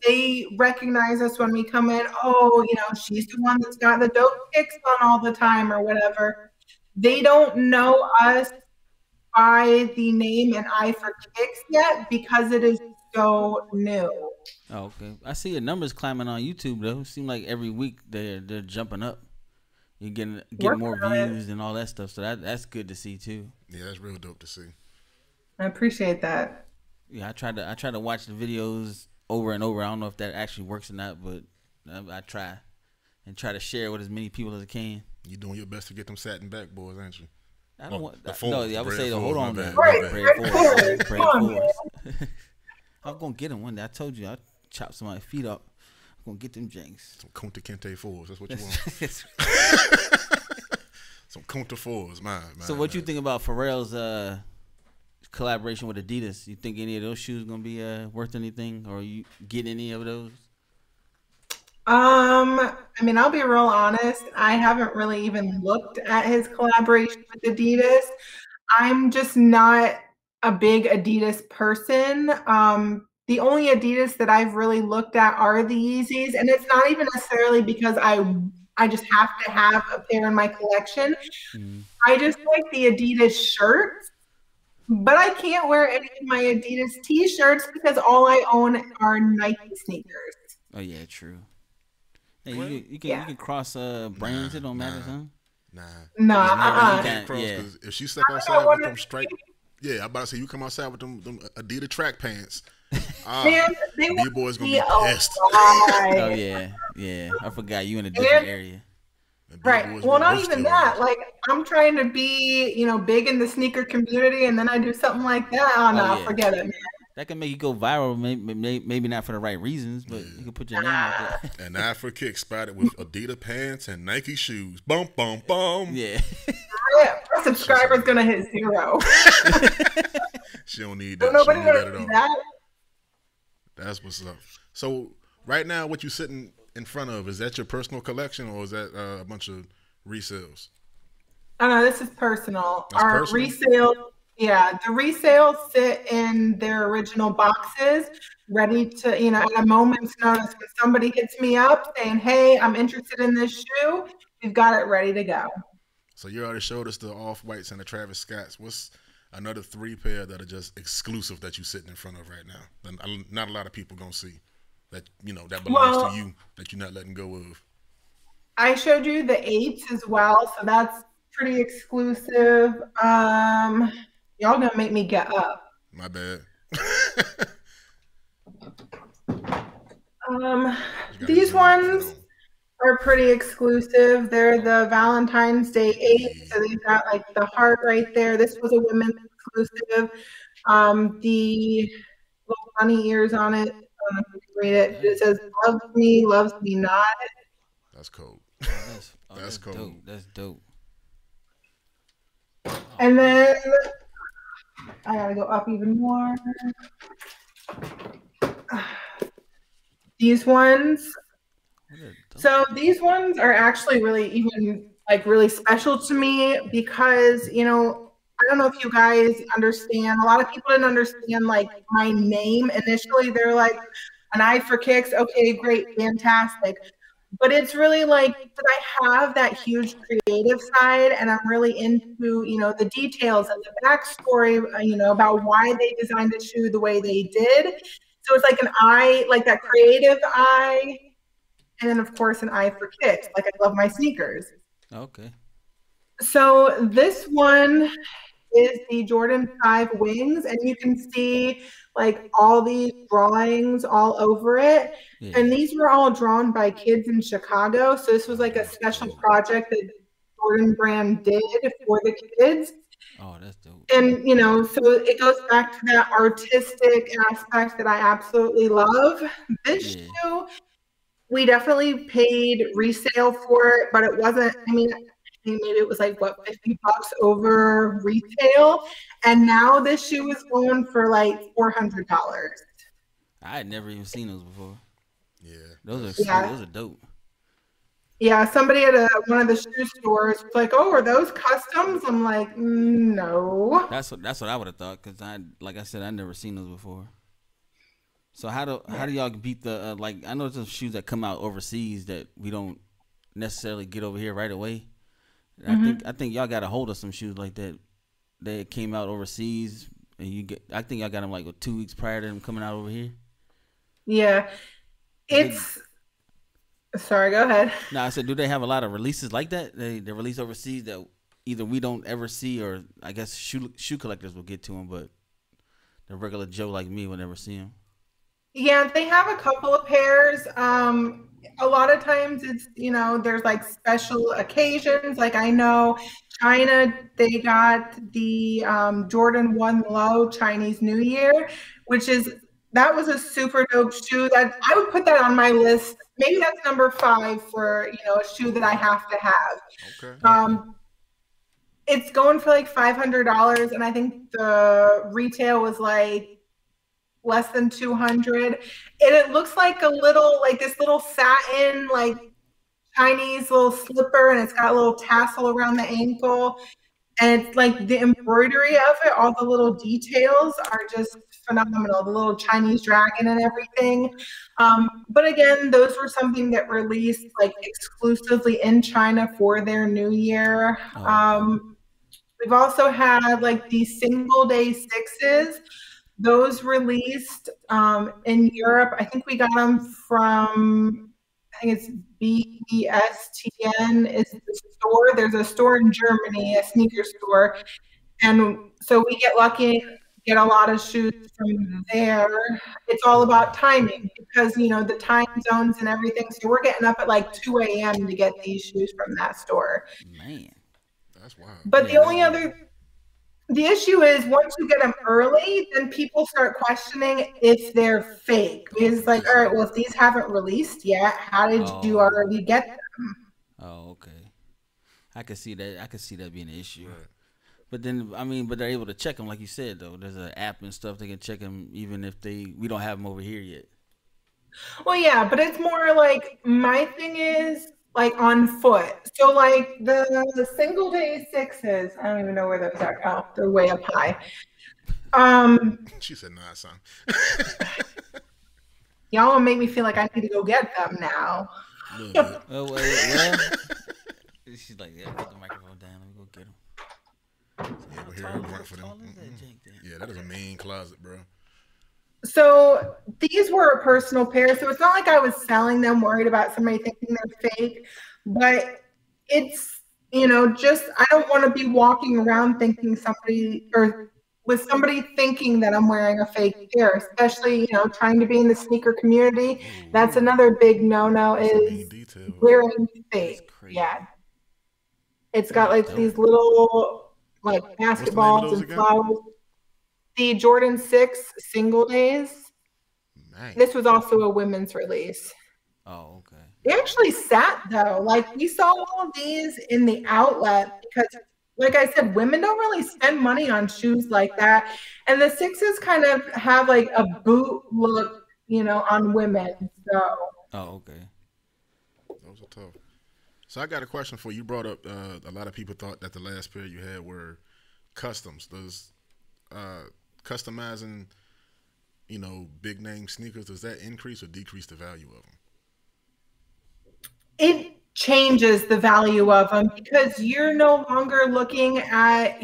they recognize us when we come in. Oh, she's the one that's got the dope kicks on all the time or whatever. They don't know us by the name AnEyeIVKicks yet because it is so new. Oh, okay. I see your numbers climbing on YouTube though. It seems like every week they're jumping up. You're getting more views and all that stuff. So that's good to see too. Yeah, that's real dope to see. I appreciate that. Yeah, I try to watch the videos over and over. I don't know if that actually works or not, but I try to share with as many people as I can. You're doing your best to get them satin back boys, ain't you? I don't want that. No, I would say to hold on to Bread fours. I'm gonna get them one day. I told you I'll chop somebody's feet up. I'm gonna get them janks. Some Kunta Kinte 4s. That's what you want. Some Kunta 4s, man. So what you think about Pharrell's collaboration with Adidas? You think any of those shoes gonna be worth anything, or you get any of those? I'll be real honest. I haven't really even looked at his collaboration with Adidas. I'm just not a big Adidas person. The only Adidas that I've really looked at are the Yeezys, and it's not even necessarily because I just have to have a pair in my collection. I just like the Adidas shirts, but I can't wear any of my Adidas t-shirts because all I own are Nike sneakers. Oh yeah, true. Hey, you can cross brands. It don't matter, huh? Nah. If she step outside with them striped, I'm about to say you come outside with them Adidas track pants. Man, B-boys gonna be pissed. Oh yeah. I forgot you in a different area. Right. Well, not even that. I'm trying to be, big in the sneaker community, and then I do something like that. Oh no, forget it, man. That can make you go viral. Maybe not for the right reasons, but you can put your name out there. And AnEyeIVKicks spotted with Adidas pants and Nike shoes. Bum bum bum. Yeah. Our subscriber's gonna hit 0. She don't need that. Nobody she don't need that wanna at see all. that. That's what's up. So right now, what you sitting in front of, is that your personal collection or is that a bunch of resales? Oh no, this is personal. That's Our personal? resale, yeah, the resales sit in their original boxes, ready to, at a moment's notice when somebody hits me up saying, "Hey, I'm interested in this shoe," we've got it ready to go. So you already showed us the Off-Whites and the Travis Scotts. What's another 3 pair that are just exclusive that you're sitting in front of right now? And not a lot of people gonna see that, that belongs to you, that you're not letting go of. I showed you the 8s as well, so that's pretty exclusive. Y'all gonna make me get up. My bad. These ones are pretty exclusive. They're the Valentine's Day 8, so they've got like the heart right there. This was a women's exclusive. The little bunny ears on it. I don't know if you can read it. It says loves me not." That's cold. That's cold. Dope. That's dope. And then I gotta go up even more. These ones. So these ones are actually really special to me because, I don't know if you guys understand. A lot of people didn't understand like my name initially. They're like, AnEyeIVKicks. Okay, great, fantastic. But it's really like that I have that huge creative side, and I'm really into, the details and the backstory, about why they designed the shoe the way they did. So it's like an eye, like that creative eye, and then of course an eye for kicks. Like I love my sneakers. Okay. So this one is the Jordan 5 wings, and you can see like all these drawings all over it. Yeah. And these were all drawn by kids in Chicago. So this was like a special project that Jordan brand did for the kids. Oh, that's dope. And, so it goes back to that artistic aspect that I absolutely love. This shoe, we definitely paid resale for it, but it wasn't, maybe it was like, what, $50 over retail. And now this shoe is going for like $400. I had never even seen those before. Yeah. Those are dope. Yeah, somebody at one of the shoe stores was like, "Oh, are those customs?" I'm like, "No." That's what I would have thought, because like I said, I never seen those before. So how do y'all beat the like? I know there's shoes that come out overseas that we don't necessarily get over here right away. I think y'all got a hold of some shoes like that. They came out overseas, and I think y'all got them like 2 weeks prior to them coming out over here. Yeah, Sorry, go ahead. No, I said, do they have a lot of releases like that? They release overseas that either we don't ever see, or I guess shoe collectors will get to them, but the regular Joe like me will never see them. Yeah, they have a couple of pairs. A lot of times it's, there's like special occasions. Like I know China, they got the Jordan 1 Low Chinese New Year, that was a super dope shoe that I would put that on my list. Maybe that's number 5 for, a shoe that I have to have. Okay. It's going for like $500, and I think the retail was like less than $200. And it looks like this little satin, like Chinese little slipper, and it's got a little tassel around the ankle. And it's like the embroidery of it, all the little details are just phenomenal. The little Chinese dragon and everything. But again, those were something that released like exclusively in China for their New Year. We've also had like these single day 6s. Those released in Europe. I think we got them from, I think it's BESTN is the store. There's a store in Germany, a sneaker store. And so we get lucky, get a lot of shoes from there. It's all about timing because, the time zones and everything. So we're getting up at like 2 a.m. to get these shoes from that store. Man, that's wild. But the only other The issue is once you get them early, then people start questioning if they're fake. Because it's like, all right, well, if these haven't released yet, how did you already get them? Oh, okay. I could see that. I could see that being an issue. Right. But then, I mean, but they're able to check them, like you said, though. There's an app and stuff they can check them, even if we don't have them over here yet. Well, yeah, but it's more like my thing is like on foot. So like the single day sixes, I don't even know where those are. Oh, they're way up high. She said, "Nah, son." Y'all make me feel like I need to go get them now. Well, she's like, yeah, put the microphone down. Let me go get them. Yeah, we'll hear her grunt for them. Yeah, that is a mean closet, bro. So these were a personal pair. So it's not like I was selling them, worried about somebody thinking they're fake. But it's, just I don't want to be walking around thinking somebody or with somebody thinking that I'm wearing a fake pair, especially, trying to be in the sneaker community. That's another big no-no is wearing fake. Yeah. It's got like these little like basketballs and flowers. The Jordan 6 single days. Nice. This was also a women's release. Oh, okay. They actually sat though. Like we saw all of these in the outlet because, like I said, women don't really spend money on shoes like that. And the 6s kind of have like a boot look, on women. So. Oh, okay. Those are tough. So I got a question for you. You brought up a lot of people thought that the last pair you had were customs. Does customizing, big name sneakers, does that increase or decrease the value of them? It changes the value of them because you're no longer looking at,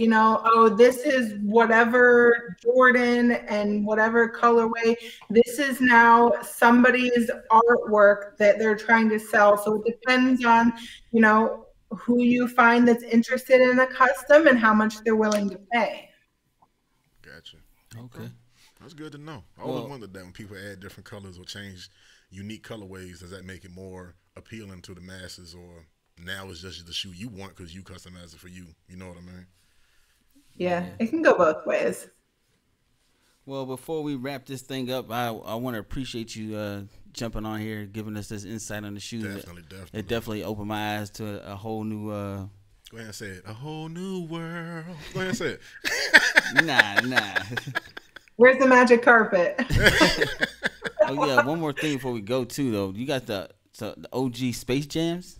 this is whatever Jordan and whatever colorway. This is now somebody's artwork that they're trying to sell. So it depends on, who you find that's interested in a custom and how much they're willing to pay. Gotcha. Okay. That's good to know. I always wondered that when people add different colors or change unique colorways, does that make it more appealing to the masses, or now it's just the shoe you want because you customize it for you? You know what I mean? Yeah, it can go both ways. Well, before we wrap this thing up, I want to appreciate you jumping on here, giving us this insight on the shoes. Definitely. It definitely opened my eyes to a whole new. Go ahead and say it. A whole new world. Go ahead and say it. Nah. Where's the magic carpet? Oh yeah, one more thing before we go too though. You got the OG Space Jams?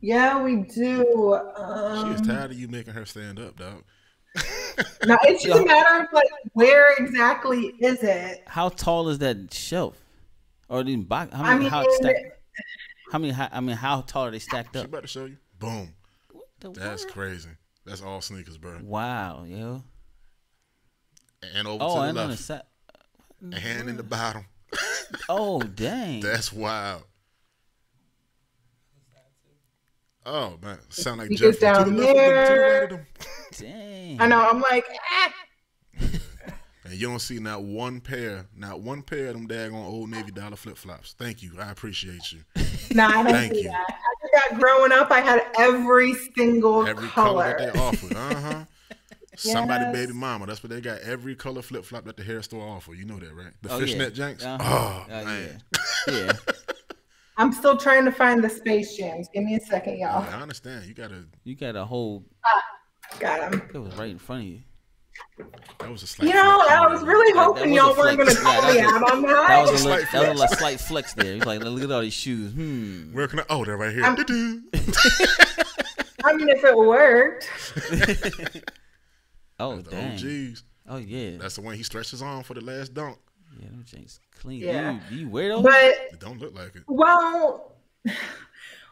Yeah, we do. She is tired of you making her stand up, dog. No, it's just a matter of like where exactly is it? How tall is that shelf? Or the box? How tall are they stacked up? She about to show you. Boom. That's crazy. That's all sneakers, bro. Wow, yo. And over to the left. And in the bottom. Oh, dang. That's wild. Oh, man. Sound like Jeffrey. Down there. Dang. I know. I'm like, And you don't see not one pair of them daggone Old Navy dollar flip-flops. Thank you. I appreciate you. Nah, I don't see that. I forgot growing up, I had every color that they offered. Uh-huh. Yes. Somebody baby mama. That's what they got. Every color flip-flop that the hair store offer. You know that, right? The fishnet janks. Oh, man. Yeah. I'm still trying to find the Space Jams. Give me a second, y'all. Yeah, I understand. You got a whole. Got him. It was right in front of you. That was a slight. I was really hoping y'all weren't going to call me out on that. That was a slight flex there. He's like, look at all these shoes. Where can I? Oh, they're right here. I mean, if it worked. Oh, dang. OGs. Oh, yeah. That's the one he stretched his arm for the last dunk. Yeah, them things clean. Yeah. You wear those? But it don't look like it. Well,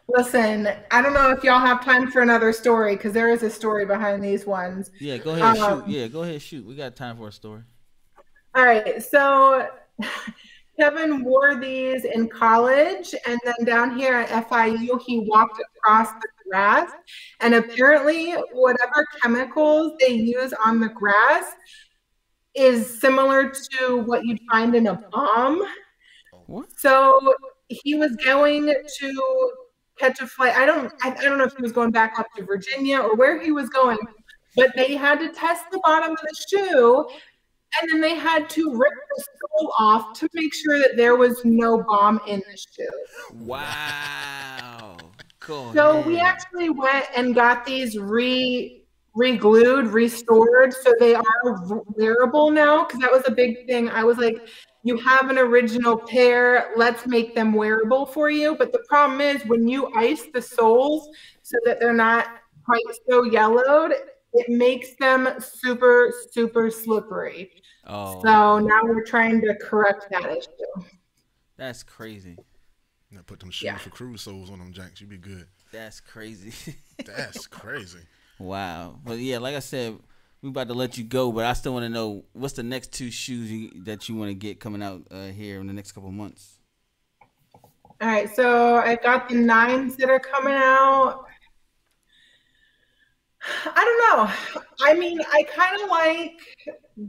listen, I don't know if y'all have time for another story because there is a story behind these ones. Yeah, go ahead shoot. Yeah, go ahead shoot. We got time for a story. All right. So Kevin wore these in college, and then down here at FIU, he walked across the grass, and apparently whatever chemicals they use on the grass is similar to what you'd find in a bomb. What? So he was going to catch a flight. I don't know if he was going back up to Virginia or where he was going, but they had to test the bottom of the shoe, and then they had to rip the sole off to make sure that there was no bomb in the shoe. Wow. Cool. So we actually went and got these re-glued, restored, so they are wearable now, because that was a big thing. I was like, you have an original pair, let's make them wearable for you. But the problem is when you ice the soles so that they're not quite so yellowed, it makes them super, super slippery. Oh. So now we're trying to correct that issue. That's crazy. Now put them shoes for cruise soles on them janks. You be good. That's crazy. That's crazy. Wow. But yeah, like I said, we about to let you go, but I still want to know what's the next 2 shoes that you want to get coming out here in the next couple months. All right, so I've got the 9s that are coming out. I don't know. I mean, I kind of like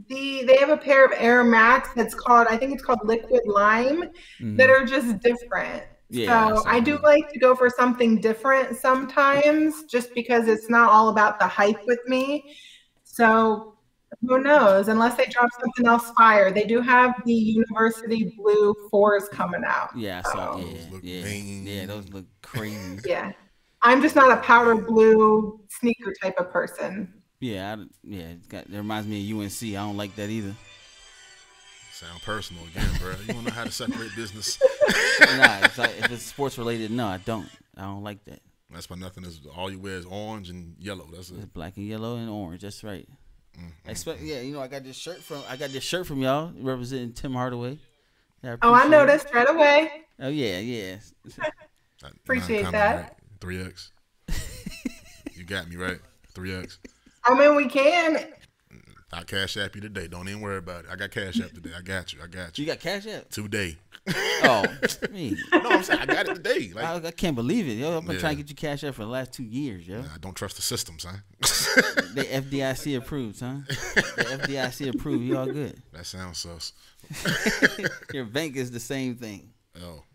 they have a pair of Air Max that's called, I think it's called Liquid Lime, that are just different. Yeah, so I do like to go for something different sometimes, just because it's not all about the hype with me. So who knows? Unless they drop something else fire. They do have the University Blue 4s coming out. Yeah, I saw. Yeah, those look crazy. Yeah. I'm just not a powder blue sneaker type of person. Yeah, it reminds me of UNC. I don't like that either. Sound personal again, bro. You don't know how to separate business. Nah, if it's sports related, no, I don't. I don't like that. That's why nothing is. All you wear is orange and yellow. That's it. It's black and yellow and orange. That's right. Yeah, you know, I got this shirt from y'all representing Tim Hardaway. I noticed right away. Oh yeah. Appreciate that. Right. 3X. You got me right. 3X. I mean, we can. I'll Cash App you today. Don't even worry about it. I got Cash App today. I got you. You got Cash App? Today. Oh, me. No, I'm saying I got it today. Like, I can't believe it. Yo, I've been trying to get you Cash App for the last 2 years, yo. I don't trust the systems, huh? They FDIC approved, huh? They FDIC approved. You all good. That sounds sus. Your bank is the same thing.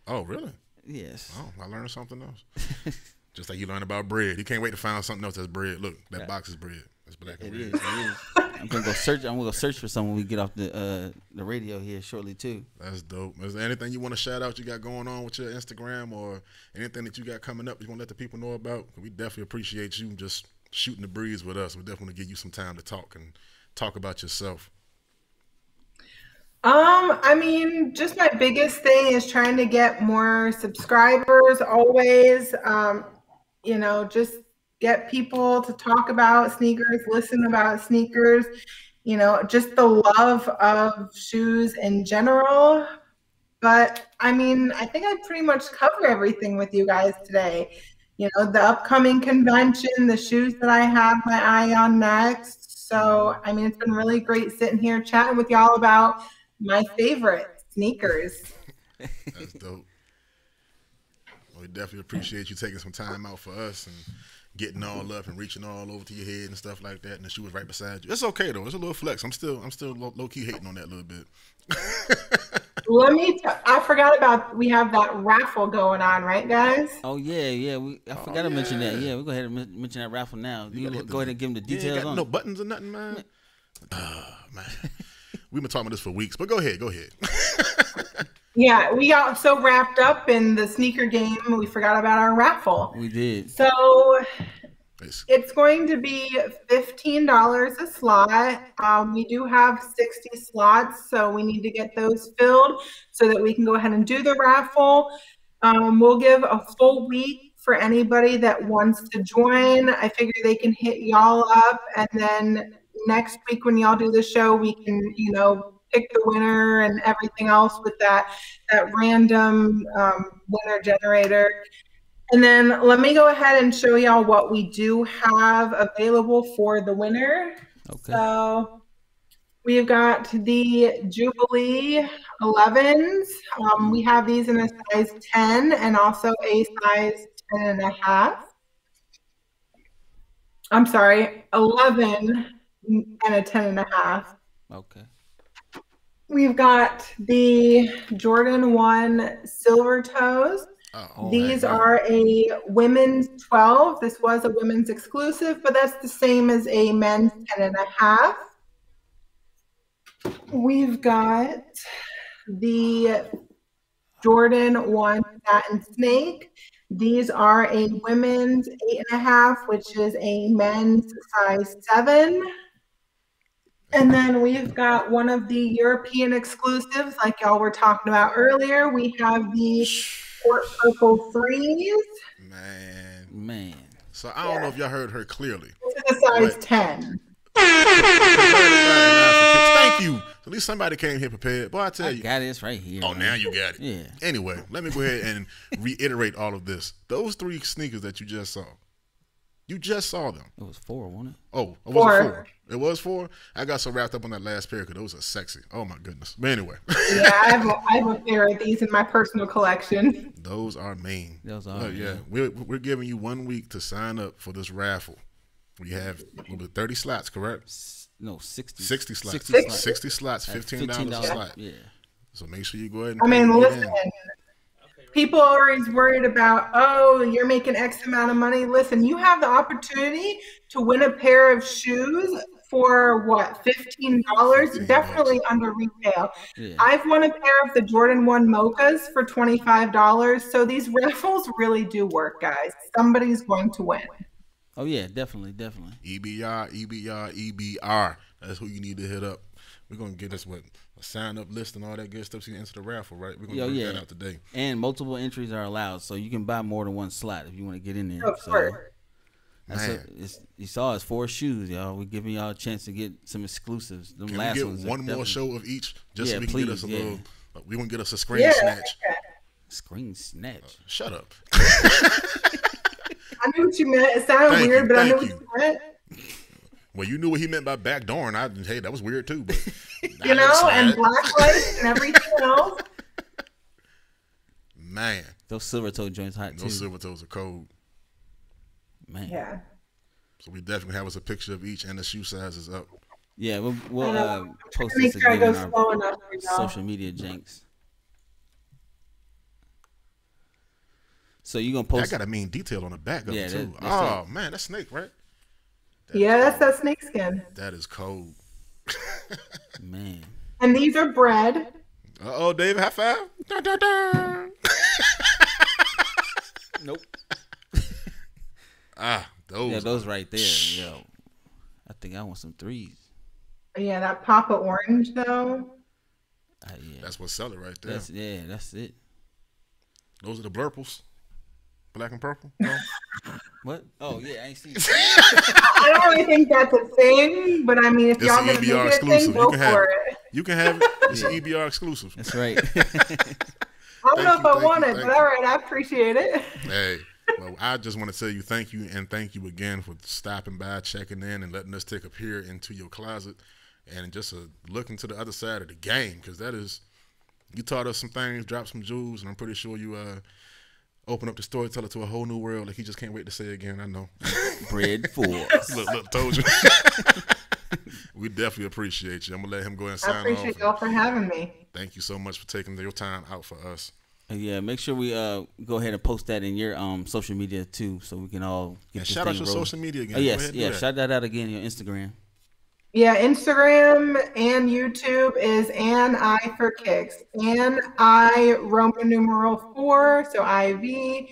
Oh, really? Yes. Oh, I learned something else. Just like you learned about bread. You can't wait to find something else that's bread. Look, that box is bread. That's black and red. It is. I'm gonna go search for someone when we get off the radio here shortly too. That's dope. Is there anything you want to shout out you got going on with your Instagram or anything that you got coming up you want to let the people know about? We definitely appreciate you just shooting the breeze with us. We definitely give you some time to talk and talk about yourself. I mean, just my biggest thing is trying to get more subscribers always. You know, just get people to talk about sneakers, listen about sneakers, you know, just the love of shoes in general. But I mean, I think I pretty much covered everything with you guys today. You know, the upcoming convention, the shoes that I have my eye on next. So, I mean, it's been really great sitting here chatting with y'all about my favorite sneakers. That's dope. Well, we definitely appreciate you taking some time out for us and getting all up and reaching all over to your head and stuff like that. And the shoe was right beside you. It's okay though. It's a little flex. I'm still low key hating on that a little bit. I forgot about, we have that raffle going on, right, guys? Oh yeah. I forgot to mention that. Yeah, we go ahead and mention that raffle now. You go ahead and give them the details on. No buttons or nothing, man. Man. We've been talking about this for weeks, but go ahead. Yeah, we got so wrapped up in the sneaker game, we forgot about our raffle. We did. So it's going to be $15 a slot. We do have 60 slots, so we need to get those filled so that we can go ahead and do the raffle. We'll give a full week for anybody that wants to join. I figure they can hit y'all up, and then next week when y'all do the show, we can, you know, pick the winner and everything else with that random winner generator. And then let me go ahead and show y'all what we do have available for the winner. Okay. So we've got the Jubilee 11s. We have these in a size 10 and also a size 10.5. I'm sorry, 11 and a 10.5. Okay. We've got the Jordan 1 Silver Toes. Oh, These heck yeah. are a women's 12. This was a women's exclusive, but that's the same as a men's 10.5. We've got the Jordan 1 Satin Snake. These are a women's 8.5, which is a men's size 7. And then we've got one of the European exclusives, like y'all were talking about earlier. We have the Port Purple Freeze. Man. So I don't know if y'all heard her clearly. This is a size 10. Thank you. At least somebody came here prepared. Boy, I tell you. I got it right here. Oh, man. now you got it. Yeah. Anyway, let me go ahead and reiterate all of this. Those 3 sneakers that you just saw. You just saw them. It was 4, wasn't it? Oh, it was 4. It was 4? I got so wrapped up on that last pair because those are sexy. Oh, my goodness. But anyway. Yeah, I have a pair of these in my personal collection. Those are mean. Those are. Yeah. We're giving you 1 week to sign up for this raffle. We have 30 slots, correct? No, 60. 60 slots. 60 slots, $15 a slot. Yeah. So make sure you go ahead and I mean, get listen, in. people are always worried about, oh, you're making X amount of money. Listen, you have the opportunity to win a pair of shoes for what, $15? Definitely under retail. Yeah. I've won a pair of the Jordan 1 Mochas for $25. So these raffles really do work, guys. Somebody's going to win. Oh yeah, definitely. EBR. That's who you need to hit up. We're gonna get us a sign up list and all that good stuff so you can enter the raffle, right? We're gonna work that out today. And multiple entries are allowed, so you can buy more than one slot if you want to get in there. Of course. You saw it's 4 shoes, y'all. We're giving y'all a chance to get some exclusives. Them Can last we ones get one more show of each just so we can get us a little? We want to get us a screen snatch. Screen snatch. Shut up. I knew what you meant. It sounded weird, but I knew what you meant. Well, you knew what he meant by backdooring. Hey, that was weird too. But and black lights and everything else. Man, those silver toe joints hot too. Those silver toes are cold. Man. Yeah. So we definitely have us a picture of each, and the shoe size is up. Yeah, we'll post this again on our social media janks. So you gonna post? I got a mean detail on the back of it too. Man, that's snake, right? That's that snake skin. That is cold. Man. And these are bread. Uh-oh, David, high five. Dun, dun, dun. Nope. Those. Yeah, those right there. Yo, I think I want some 3s. Yeah, that Papa Orange though. Yeah. That's what's selling right there. That's it. Those are the blurples. Black and purple? No? What? Oh, yeah, I ain't seen it. I don't really think that's a thing, but I mean, if y'all gonna make it a thing, go for it. You can have it. It's an EBR exclusive. That's right. I don't know if I want it, but all right, I appreciate it. Hey, well, I just want to tell you thank you, and thank you again for stopping by, checking in, and letting us take a peer into your closet and just looking to the other side of the game, because you taught us some things, dropped some jewels, and I'm pretty sure you open up the storyteller to a whole new world like he just can't wait to say it again. I know. Bread for look, told you. We definitely appreciate you. I'm going to let him go and sign off. I appreciate y'all for having me. Thank you so much for taking your time out for us. Yeah, make sure we go ahead and post that in your social media too, so we can all get this shout out your rolling. social media again. Oh, yes, shout that out again, your Instagram. Yeah, Instagram and YouTube is AnEyeIVKicks. AnEye Roman numeral 4, so IV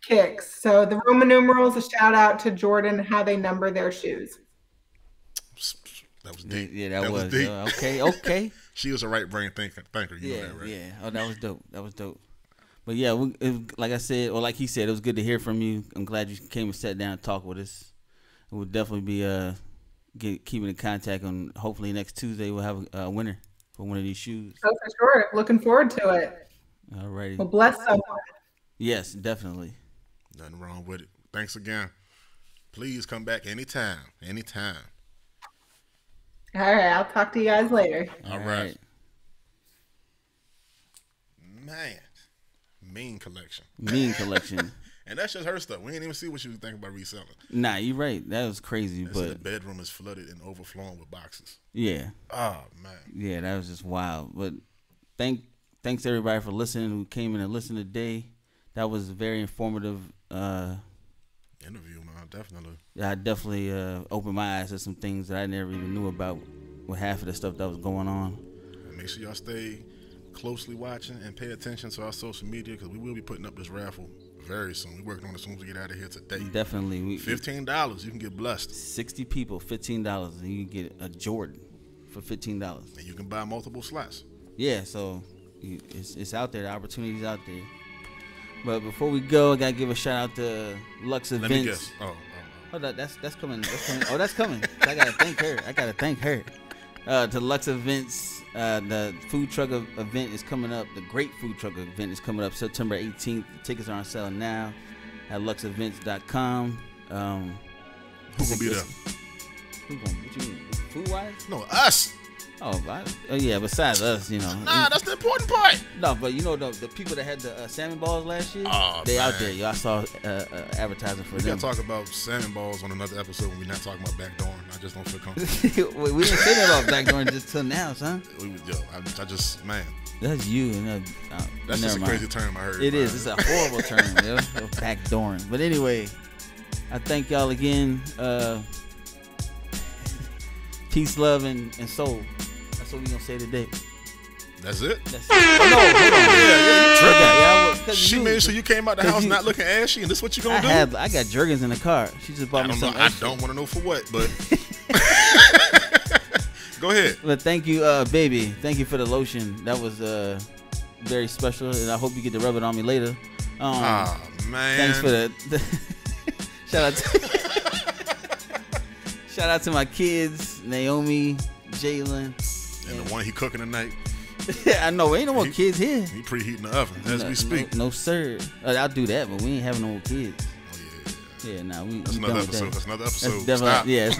Kicks. So the Roman numerals, a shout out to Jordan, how they number their shoes. That was deep. Yeah, that was deep. Okay. She was a right brain thinker. You know that, right? Yeah. Oh, that was dope. But yeah, like I said, or like he said, it was good to hear from you. I'm glad you came and sat down and talked with us. We'll definitely be keeping in contact. On hopefully next Tuesday we'll have a winner for one of these shoes. Oh, for sure. Looking forward to it. All righty. Well, bless someone. Yes, definitely. Nothing wrong with it. Thanks again. Please come back anytime. All right, I'll talk to you guys later. All right. Man, mean collection. And that's just her stuff. We ain't even see what she was thinking about reselling. Nah, you're right. That was crazy. But the bedroom is flooded and overflowing with boxes. Yeah. Oh man. Yeah, that was just wild. But thanks everybody for listening who came in and listened today. that was very informative. Interview, man, definitely. I definitely opened my eyes to some things that I never even knew about with half of the stuff that was going on. And make sure y'all stay closely watching and pay attention to our social media because we will be putting up this raffle very soon. We're working on it as soon as we get out of here today. Definitely. $15, you can get blessed. 60 people, $15, and you can get a Jordan for $15. And you can buy multiple slots. Yeah, so it's out there. The opportunity's out there. But before we go, I gotta give a shout out to Lux Events. Let me guess. Oh, that's coming. That's coming. Oh, that's coming. I gotta thank her. To Lux Events, the food truck event is coming up. The Great Food Truck event is coming up September 18th. The tickets are on sale now at luxevents.com. Who gonna be there? Who gonna? What you mean? Food wise? No, us. Oh yeah. Besides us, you know. Nah, that's the important part. No, but you know the people that had the salmon balls last year, They out there. Yo, I saw advertising for them. We gotta talk about salmon balls on another episode when we're not talking about backdooring. I just don't feel comfortable. we didn't say that about backdooring just till now, son. I just, man. That's you. And that's just a crazy term I heard. It is. It's a horrible term, yo. Backdooring. But anyway, I thank y'all again. Peace, love, and soul. That's what we gonna say today. That's it? That's it. Oh, no, hold on. Yeah, she made sure you came out the house not looking ashy, and this what you gonna do? I got Jergens in the car. She just bought me some. I don't want to know for what, but go ahead. But thank you, baby. Thank you for the lotion. That was very special, and I hope you get to rub it on me later. Man. Thanks for the shout out to my kids, Naomi, Jalen. And the one he cooking tonight. I know, ain't no more kids here. He preheating the oven as we speak. No sir. I'll do that, but we ain't having no more kids. Oh, yeah. Yeah, nah, That's another episode. That's another episode. Stop. Yeah,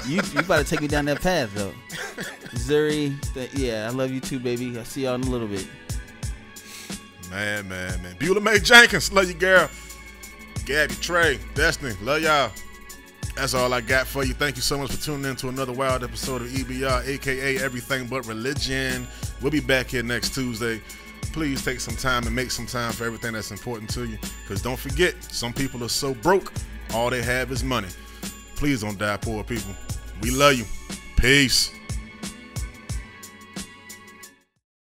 You about to take me down that path, though. Zuri, I love you too, baby. I'll see y'all in a little bit. Man. Beulah Mae Jenkins, love you, girl. Gabby, Trey, Destiny, love y'all. That's all I got for you. Thank you so much for tuning in to another wild episode of EBR, a.k.a. Everything But Religion. We'll be back here next Tuesday. Please take some time and make some time for everything that's important to you. Because don't forget, some people are so broke, all they have is money. Please don't die poor, people. We love you. Peace.